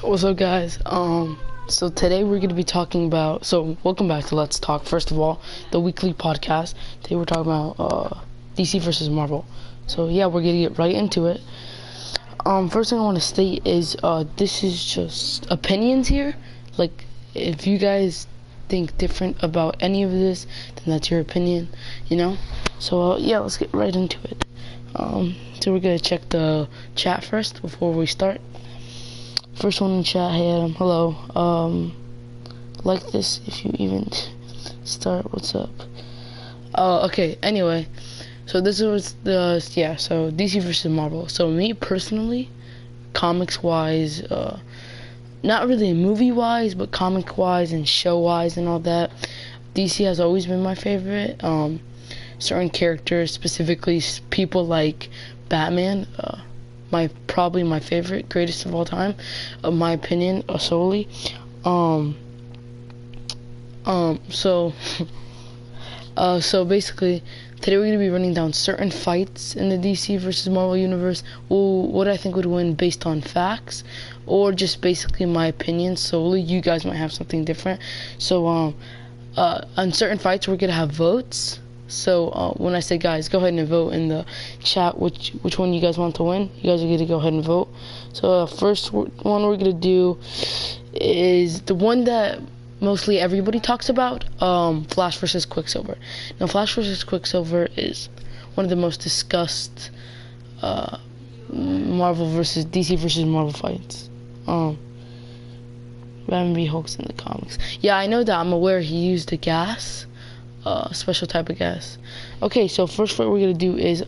What's up, guys? So today we're going to be talking about. So welcome back to Let's Talk. First of all, the weekly podcast. Today we're talking about DC versus Marvel. So yeah, we're going to get right into it. First thing I want to state is this is just opinions here. Like, if you guys think different about any of this, then that's your opinion, you know. So yeah, let's get right into it. So we're gonna check the chat first before we start. First one in chat, hey Adam, hello. Like this if you even start. What's up? Okay. Anyway, so this was so DC versus Marvel. So me personally, comics wise, not really movie wise, but comic wise and show wise and all that, DC has always been my favorite. Certain characters, specifically people like Batman, probably my favorite, greatest of all time, my opinion, solely. So basically, today we're gonna be running down certain fights in the DC versus Marvel universe. What I think would win based on facts, or just basically my opinion solely. You guys might have something different. So on certain fights, we're gonna have votes. So when I say guys, go ahead and vote in the chat which one you guys want to win. You guys are gonna go ahead and vote. So first one we're gonna do is the one that mostly everybody talks about, Flash versus Quicksilver. Now, Flash versus Quicksilver is one of the most discussed Marvel versus DC versus Marvel fights. Batman v Hulk's in the comics. Yeah, I know that. I'm aware he used a gas. Special type of gas. Okay, so first fight we're gonna do is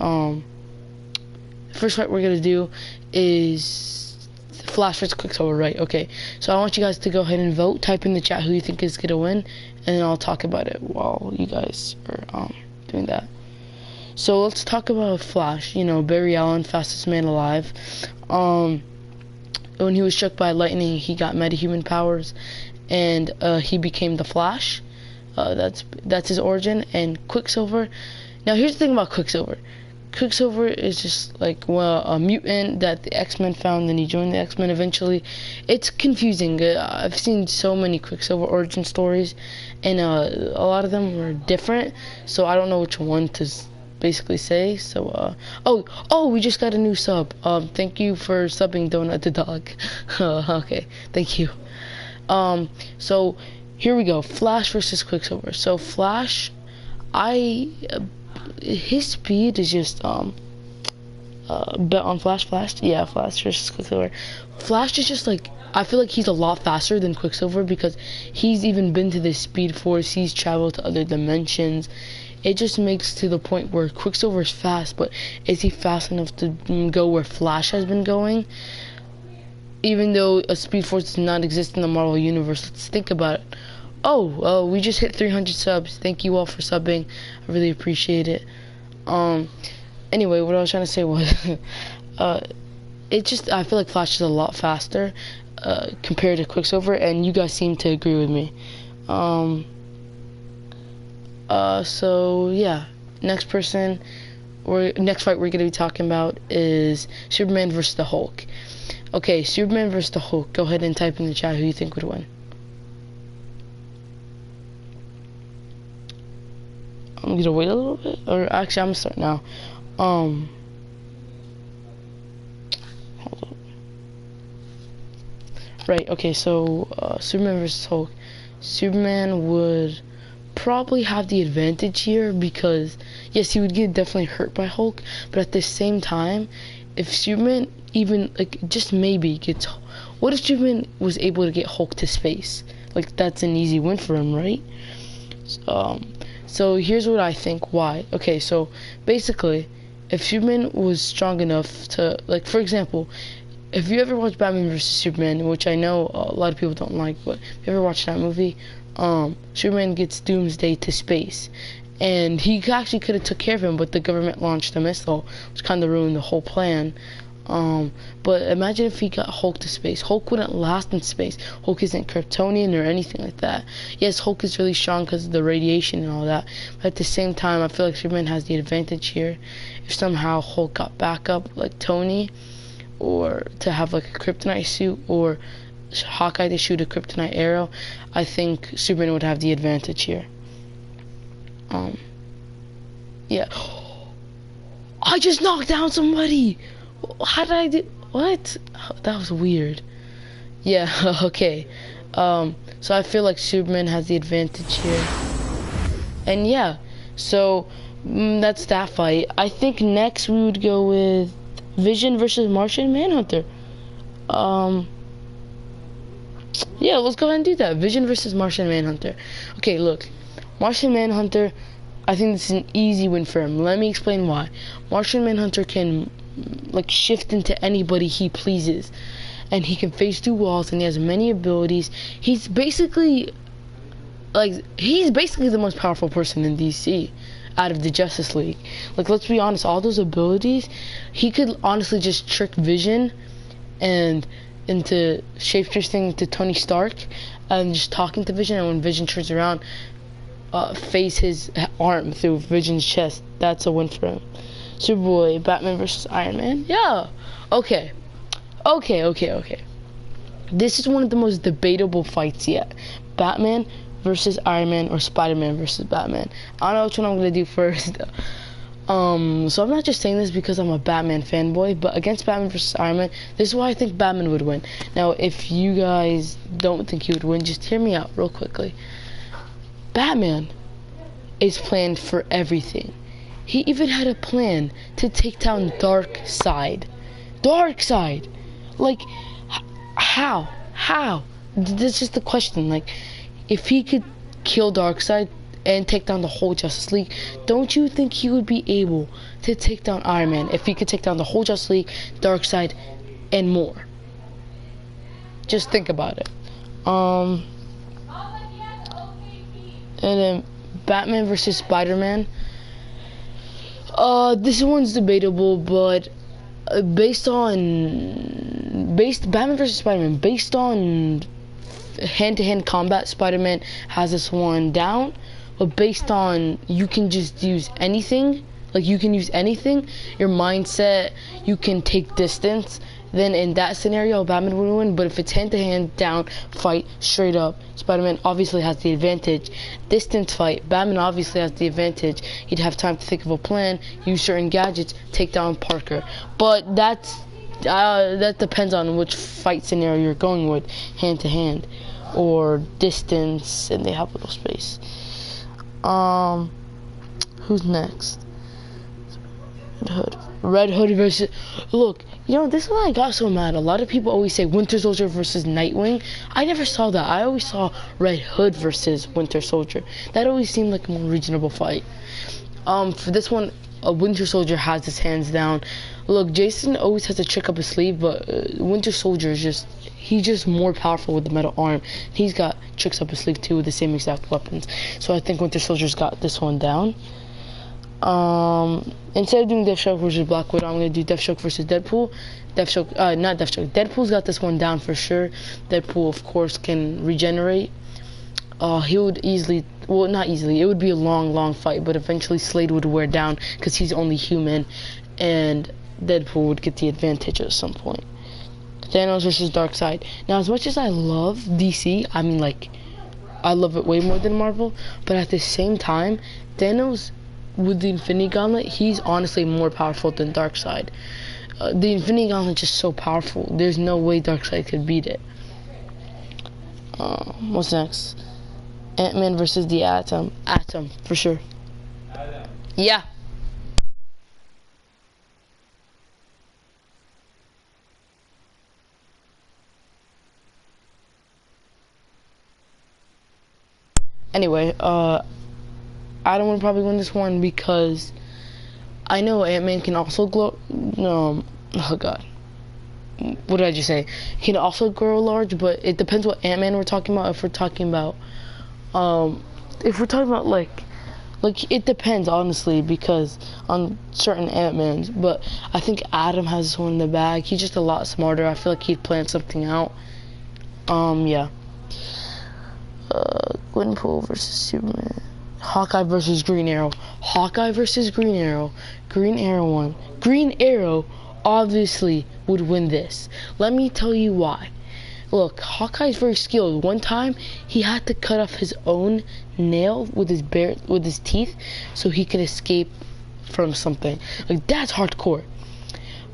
Flash vs Quicksilver, right? Okay, so I want you guys to go ahead and vote. Type in the chat who you think is gonna win, and then I'll talk about it while you guys are doing that. So let's talk about Flash. You know, Barry Allen, fastest man alive. When he was struck by lightning, he got metahuman powers, and he became the Flash. That's his origin. And Quicksilver. Now here's the thing about Quicksilver. Quicksilver is just like a mutant that the X-Men found, and he joined the X-Men eventually. It's confusing. I've seen so many Quicksilver origin stories, and a lot of them were different. So I don't know which one to basically say. So we just got a new sub. Thank you for subbing, Donut the Dog. Okay, thank you. So here we go. Flash versus Quicksilver. So Flash, his speed is just bet on Flash. Yeah, Flash versus Quicksilver. Flash is just like, I feel like he's a lot faster than Quicksilver because he's even been to the Speed Force. He's traveled to other dimensions. It just makes to the point where Quicksilver is fast, but is he fast enough to go where Flash has been going? Even though a Speed Force does not exist in the Marvel Universe, let's think about it. We just hit 300 subs. Thank you all for subbing. I really appreciate it. Anyway, what I was trying to say was, I feel like Flash is a lot faster, compared to Quicksilver, and you guys seem to agree with me. So yeah, next fight we're gonna be talking about is Superman versus the Hulk. Okay, Superman versus the Hulk. Go ahead and type in the chat who you think would win. I'm gonna wait a little bit, or actually I'm gonna start now. Hold up. Right, okay, so Superman versus Hulk. Superman would probably have the advantage here because, yes, he would get definitely hurt by Hulk, but at the same time, if Superman even, like, just maybe gets, what if Superman was able to get Hulk to space? Like, that's an easy win for him, right? So here's what I think why. Okay, so basically, if Superman was strong enough to, like, for example, if you ever watch Batman vs Superman, which I know a lot of people don't like, but if you ever watched that movie, Superman gets Doomsday to space, and he actually could have took care of him, but the government launched a missile, which kind of ruined the whole plan. But imagine if he got Hulk to space. Hulk wouldn't last in space. Hulk isn't Kryptonian or anything like that. Yes, Hulk is really strong because of the radiation and all that, but at the same time, I feel like Superman has the advantage here. If somehow Hulk got backup like Tony, or to have like a kryptonite suit, or Hawkeye to shoot a kryptonite arrow, I think Superman would have the advantage here. Yeah. I just knocked down somebody! How did I do? What? That was weird. Yeah, okay. So I feel like Superman has the advantage here. And yeah, so that's that fight. I think next we would go with Vision versus Martian Manhunter. Yeah, let's go ahead and do that. Vision versus Martian Manhunter. Okay, look. Martian Manhunter, I think this is an easy win for him. Let me explain why. Martian Manhunter can, like, shift into anybody he pleases. And he can phase through walls, and he has many abilities. He's basically the most powerful person in DC out of the Justice League. Like, let's be honest, all those abilities, he could honestly just trick Vision and into shapeshifting to Tony Stark and just talking to Vision, and when Vision turns around, phase his arm through Vision's chest. That's a win for him. Superboy, Batman versus Iron Man. Yeah. Okay. This is one of the most debatable fights yet. Batman versus Iron Man or Spider-Man versus Batman. I don't know which one I'm gonna do first. So I'm not just saying this because I'm a Batman fanboy, but against Batman versus Iron Man, this is why I think Batman would win. Now, if you guys don't think he would win, just hear me out real quickly. Batman is planned for everything. He even had a plan to take down Darkseid. Darkseid! Like, how? This is just the question. Like, if he could kill Darkseid and take down the whole Justice League, don't you think he would be able to take down Iron Man if he could take down the whole Justice League, Darkseid, and more? Just think about it. And then Batman versus Spider-Man. This one's debatable, but Batman versus Spider-Man, based on hand-to-hand combat, Spider-Man has this one down, but based on you can just use anything, like you can use anything, your mindset, you can take distance, then in that scenario, Batman would win. But if it's hand-to-hand down fight, straight up, Spider-Man obviously has the advantage. Distance fight, Batman obviously has the advantage. He'd have time to think of a plan, use certain gadgets, take down Parker. But that depends on which fight scenario you're going with, hand-to-hand or distance, and they have a little space. Who's next? Red Hood versus... Look, you know, this is why I got so mad. A lot of people always say Winter Soldier versus Nightwing. I never saw that. I always saw Red Hood versus Winter Soldier. That always seemed like a more reasonable fight. For this one, Winter Soldier has his hands down. Look, Jason always has a trick up his sleeve, but Winter Soldier is just... He's just more powerful with the metal arm. He's got tricks up his sleeve too with the same exact weapons. So I think Winter Soldier's got this one down. Instead of doing Deathstroke versus Black Widow, I'm gonna do Deathstroke versus Deadpool. Not Deathstroke. Deadpool's got this one down for sure. Deadpool, of course, can regenerate. He would easily, well, not easily. It would be a long fight, but eventually Slade would wear down because he's only human, and Deadpool would get the advantage at some point. Thanos versus Darkseid. Now, as much as I love DC, I mean, like, I love it way more than Marvel, but at the same time, Thanos, with the Infinity Gauntlet, he's honestly more powerful than Darkseid. The Infinity Gauntlet is just so powerful. There's no way Darkseid could beat it. What's next? Ant-Man versus the Atom. Atom, for sure. Yeah. Anyway, Adam would probably win this one because I know Ant-Man can also glow. Oh god, what did I just say? He can also grow large, but it depends what Ant-Man we're talking about. If we're talking about, like it depends honestly, because on certain Ant-Mans. But I think Adam has this one in the bag. He's just a lot smarter. I feel like he'd plan something out. Yeah. Gwenpool versus Superman. Hawkeye versus Green Arrow. Hawkeye versus Green Arrow. Green Arrow won. Green Arrow obviously would win this. Let me tell you why. look, Hawkeye's very skilled. One time, he had to cut off his own nail with his teeth so he could escape from something. Like, that's hardcore.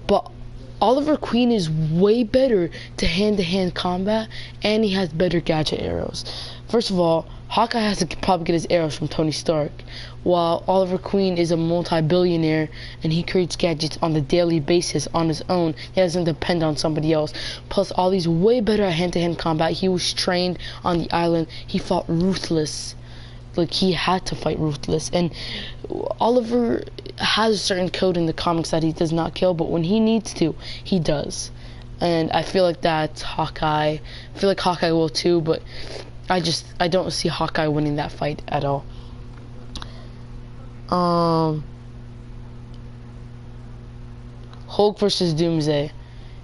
But Oliver Queen is way better to hand-to-hand combat, and he has better gadget arrows. First of all, Hawkeye has to probably get his arrows from Tony Stark, while Oliver Queen is a multi-billionaire, and he creates gadgets on a daily basis on his own. He doesn't depend on somebody else. Plus, Ollie's way better at hand-to-hand combat. He was trained on the island. He fought ruthless. Like, he had to fight ruthless. And Oliver has a certain code in the comics that he does not kill, but when he needs to, he does. And I feel like that's Hawkeye. I feel like Hawkeye will too, but I don't see Hawkeye winning that fight at all. Hulk versus Doomsday.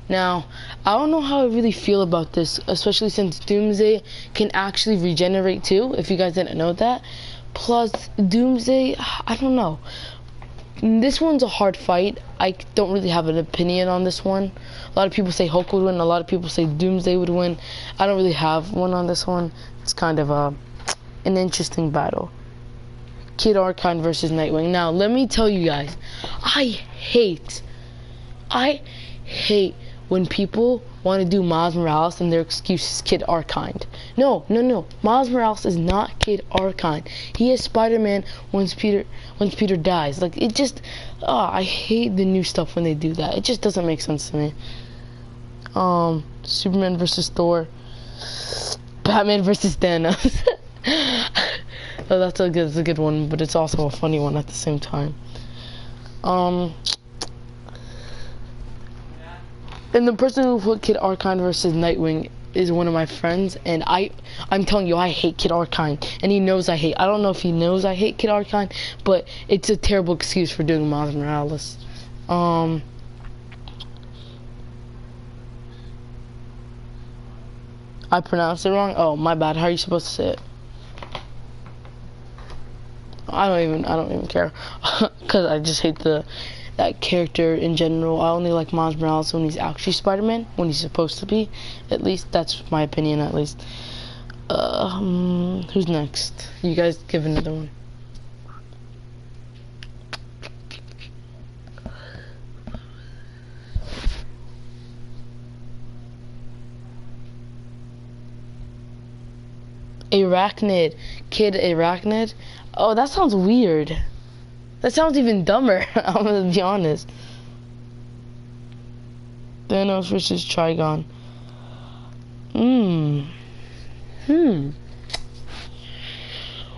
Now, I don't know how I really feel about this, especially since Doomsday can actually regenerate too, if you guys didn't know that. Plus, Doomsday, I don't know. This one's a hard fight. I don't really have an opinion on this one. A lot of people say Hulk would win, a lot of people say Doomsday would win. I don't really have one on this one. It's kind of an interesting battle. Kid Archon versus Nightwing. Now, let me tell you guys, I hate when people want to do Miles Morales and their excuse is Kid Archon. No. Miles Morales is not Kid Archon. He is Spider-Man once Peter dies. Like, it just, I hate the new stuff when they do that. It just doesn't make sense to me. Superman versus Thor. Batman versus Thanos. Oh, that's a good one, but it's also a funny one at the same time. And the person who put Kid Archon versus Nightwing is one of my friends, and I'm telling you, I hate Kid Archon, and he knows I don't know if he knows I hate Kid Archon, but it's a terrible excuse for doing Miles Morales. I pronounced it wrong? Oh, my bad. How are you supposed to say it? I don't even care, cause I just hate that character in general. I only like Miles Morales when he's actually Spider-Man, when he's supposed to be. At least that's my opinion. At least. Who's next? You guys give another one. Arachnid. Kid Arachnid? Oh, that sounds weird. That sounds even dumber, I'm gonna be honest. Thanos versus Trigon.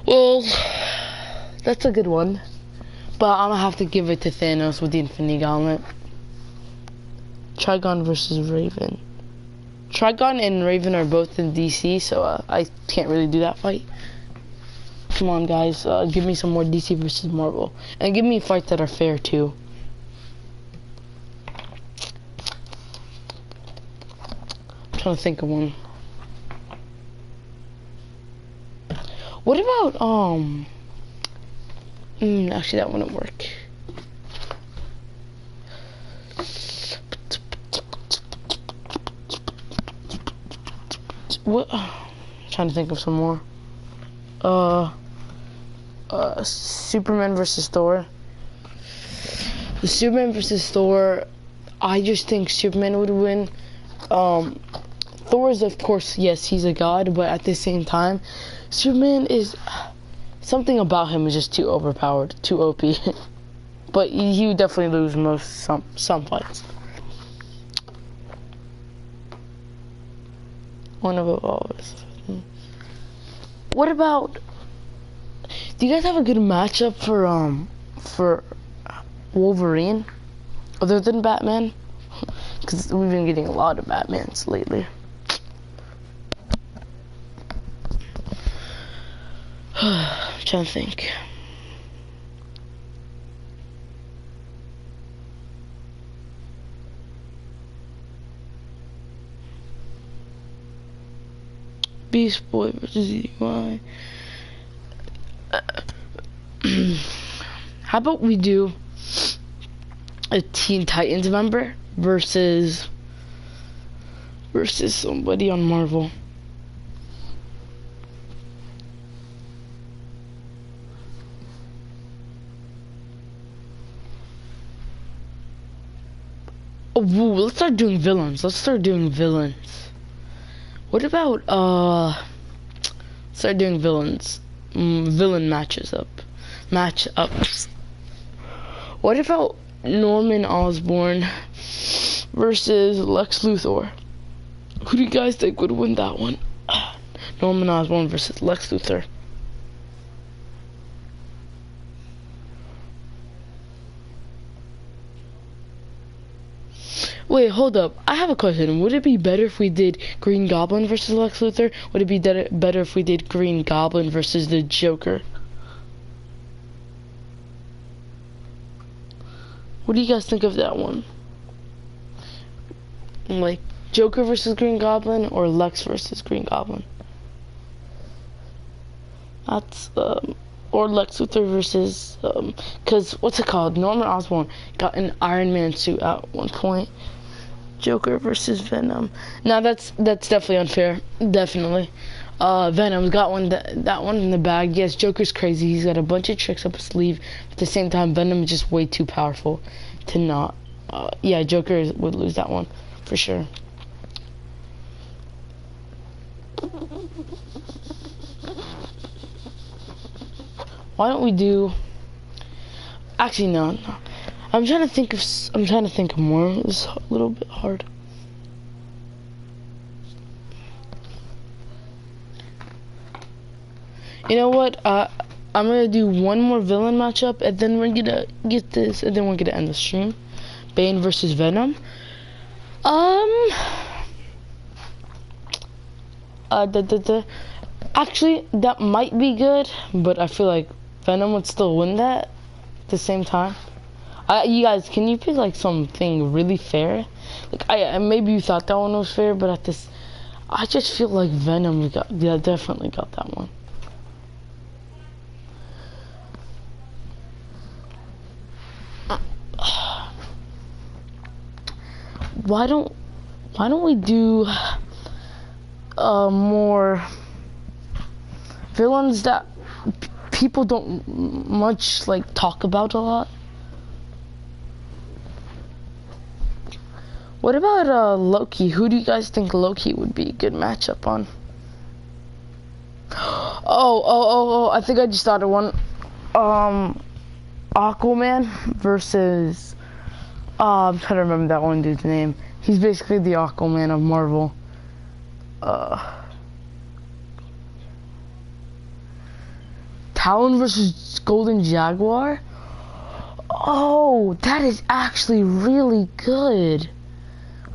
Well, that's a good one. But I'm gonna have to give it to Thanos with the Infinity Gauntlet. Trigon versus Raven. Trigon and Raven are both in DC, so I can't really do that fight. Come on, guys, give me some more DC versus Marvel. And give me fights that are fair, too. I'm trying to think of one. What about, actually, that wouldn't work. What? I'm trying to think of some more. Superman versus Thor. The Superman versus Thor, I just think Superman would win. Thor is, of course, yes, he's a god, but at the same time, Superman is, something about him is just too overpowered, too OP. But he would definitely lose some fights. One of always. What about? Do you guys have a good matchup for Wolverine, other than Batman? Because we've been getting a lot of Batmans lately. I'm trying to think. Beast Boy versus EY. How about we do a Teen Titans member versus versus somebody on Marvel. Oh, woo, let's start doing villains. What about, start doing villains. Villain matchups. What about Norman Osborn versus Lex Luthor? Who do you guys think would win that one? Norman Osborn versus Lex Luthor. Wait, hold up. I have a question. Would it be better if we did Green Goblin versus Lex Luthor? Would it be better if we did Green Goblin versus the Joker? What do you guys think of that one? Like, Joker versus Green Goblin or Lex versus Green Goblin? That's, or Lex Luthor versus, cause, what's it called? Norman Osborn got an Iron Man suit at one point. Joker versus Venom. Now that's definitely unfair. Definitely. Venom's got that one in the bag. Yes, Joker's crazy. He's got a bunch of tricks up his sleeve. At the same time, Venom is just way too powerful to not. Yeah, Joker would lose that one for sure. Why don't we do? Actually, no. I'm trying to think of more. It's a little bit hard. You know what? I'm gonna do one more villain matchup, and then we're gonna get this, and then we're gonna end the stream. Bane versus Venom. Actually, that might be good, but I feel like Venom would still win that at the same time. You guys, can you pick like something really fair? Like, maybe you thought that one was fair, but I just feel like Venom definitely got that one. Why don't we do more villains that people don't much like talk about a lot? What about Loki? Who do you guys think Loki would be a good matchup on? Oh, I think I just thought of one. Aquaman versus I'm trying to remember that one dude's name. He's basically the Aquaman of Marvel. Talon versus Golden Jaguar? Oh, that is actually really good.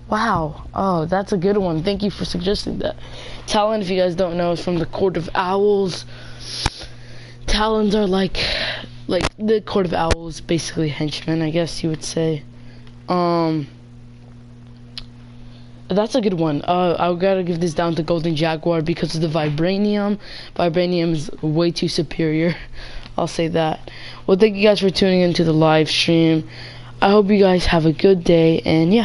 Wow. Oh, that's a good one. Thank you for suggesting that. Talon, if you guys don't know, is from the Court of Owls. Talons are like the Court of Owls, basically henchmen, I guess you would say. That's a good one. I gotta give this down to Golden Jaguar because of the vibranium. Vibranium is way too superior. I'll say that. Well, thank you guys for tuning into the live stream. I hope you guys have a good day, and yeah.